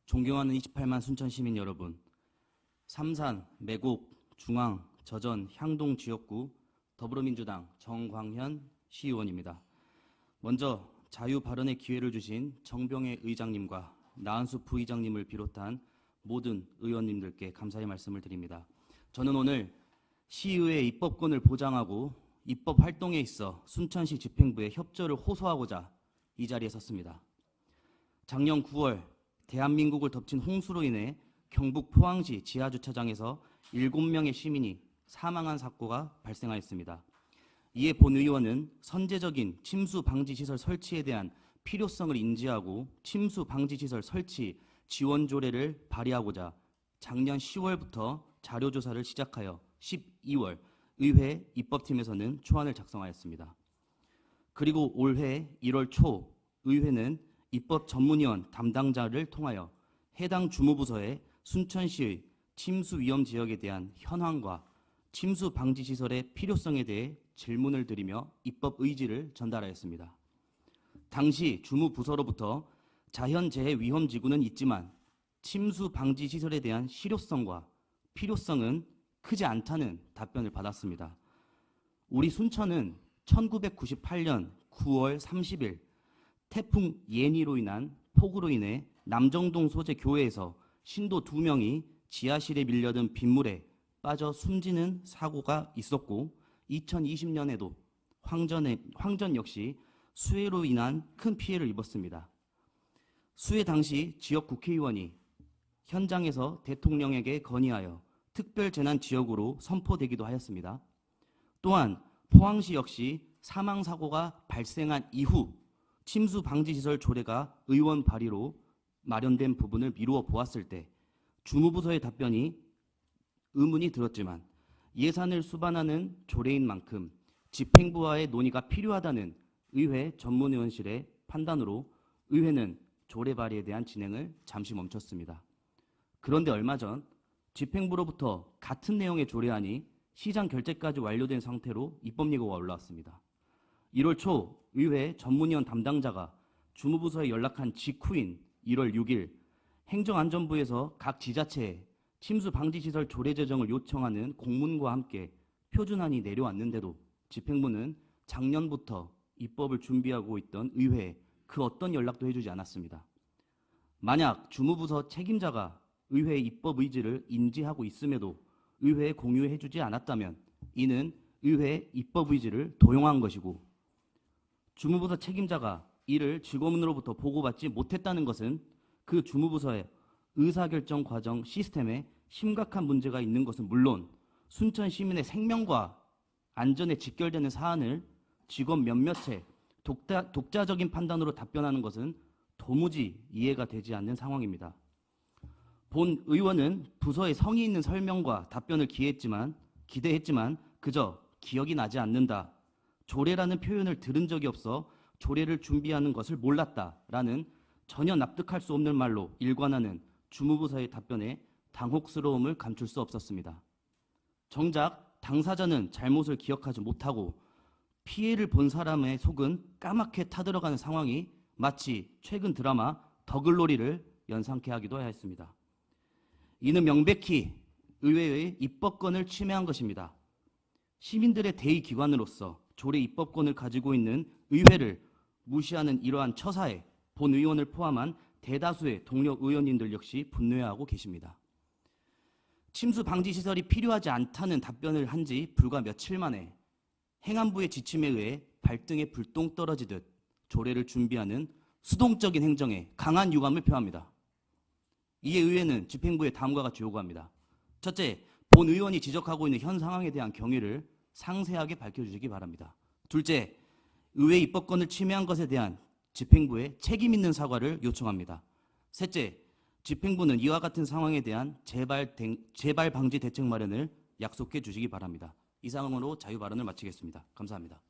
존경하는 28만 순천 시민 여러분, 삼산, 매곡, 중앙, 저전, 향동 지역구 더불어민주당 정광현 시의원입니다. 먼저 자유 발언의 기회를 주신 정병혜 의장님과 나은수 부의장님을 비롯한 모든 의원님들께 감사의 말씀을 드립니다. 저는 오늘 시의회의 입법권을 보장하고 입법 활동에 있어 순천시 집행부의 협조를 호소하고자 이 자리에 섰습니다. 작년 9월 대한민국을 덮친 홍수로 인해 경북 포항시 지하주차장에서 7명의 시민이 사망한 사고가 발생하였습니다. 이에 본 의원은 선제적인 침수 방지 시설 설치에 대한 필요성을 인지하고 침수 방지 시설 설치 지원 조례를 발의하고자 작년 10월부터 자료 조사를 시작하여 12월 의회 입법팀에서는 초안을 작성하였습니다. 그리고 올해 1월 초 의회는 입법 전문위원 담당자를 통하여 해당 주무부서에 순천시의 침수 위험 지역에 대한 현황과 침수 방지 시설의 필요성에 대해 질문을 드리며 입법 의지를 전달하였습니다. 당시 주무부서로부터 자연재해 위험 지구는 있지만 침수 방지 시설에 대한 실효성과 필요성은 크지 않다는 답변을 받았습니다. 우리 순천은 1998년 9월 30일 태풍 예니로 인한 폭우로 인해 남정동 소재 교회에서 신도 2명이 지하실에 밀려든 빗물에 빠져 숨지는 사고가 있었고 2020년에도 황전 역시 수해로 인한 큰 피해를 입었습니다. 수해 당시 지역 국회의원이 현장에서 대통령에게 건의하여 특별재난지역으로 선포되기도 하였습니다. 또한 포항시 역시 사망사고가 발생한 이후 침수 방지 시설 조례가 의원 발의로 마련된 부분을 미루어 보았을 때 주무부서의 답변이 의문이 들었지만 예산을 수반하는 조례인 만큼 집행부와의 논의가 필요하다는 의회 전문위원실의 판단으로 의회는 조례 발의에 대한 진행을 잠시 멈췄습니다. 그런데 얼마 전 집행부로부터 같은 내용의 조례안이 시장 결재까지 완료된 상태로 입법예고가 올라왔습니다. 1월 초 의회 전문위원 담당자가 주무부서에 연락한 직후인 1월 6일 행정안전부에서 각 지자체에 침수 방지 시설 조례 제정을 요청하는 공문과 함께 표준안이 내려왔는데도 집행부는 작년부터 입법을 준비하고 있던 의회에 그 어떤 연락도 해주지 않았습니다. 만약 주무부서 책임자가 의회의 입법 의지를 인지하고 있음에도 의회에 공유해주지 않았다면 이는 의회의 입법 의지를 도용한 것이고 주무부서 책임자가 이를 직원으로부터 보고받지 못했다는 것은 그 주무부서의 의사결정 과정 시스템에 심각한 문제가 있는 것은 물론 순천 시민의 생명과 안전에 직결되는 사안을 직원 몇몇의 독자적인 판단으로 답변하는 것은 도무지 이해가 되지 않는 상황입니다. 본 의원은 부서의 성의 있는 설명과 답변을 기대했지만 그저 기억이 나지 않는다. 조례라는 표현을 들은 적이 없어 조례를 준비하는 것을 몰랐다라는 전혀 납득할 수 없는 말로 일관하는 주무부서의 답변에 당혹스러움을 감출 수 없었습니다. 정작 당사자는 잘못을 기억하지 못하고 피해를 본 사람의 속은 까맣게 타들어가는 상황이 마치 최근 드라마 더글로리를 연상케 하기도 하였습니다. 이는 명백히 의회의 입법권을 침해한 것입니다. 시민들의 대의기관으로서 조례 입법권을 가지고 있는 의회를 무시하는 이러한 처사에 본 의원을 포함한 대다수의 동료 의원님들 역시 분노해하고 계십니다. 침수 방지 시설이 필요하지 않다는 답변을 한 지 불과 며칠 만에 행안부의 지침에 의해 발등에 불똥 떨어지듯 조례를 준비하는 수동적인 행정에 강한 유감을 표합니다. 이에 의회는 집행부에 다음과 같이 요구합니다. 첫째, 본 의원이 지적하고 있는 현 상황에 대한 경위를 상세하게 밝혀주시기 바랍니다. 둘째, 의회 입법권을 침해한 것에 대한 집행부의 책임 있는 사과를 요청합니다. 셋째, 집행부는 이와 같은 상황에 대한 재발 방지 대책 마련을 약속해 주시기 바랍니다. 이상으로 자유 발언을 마치겠습니다. 감사합니다.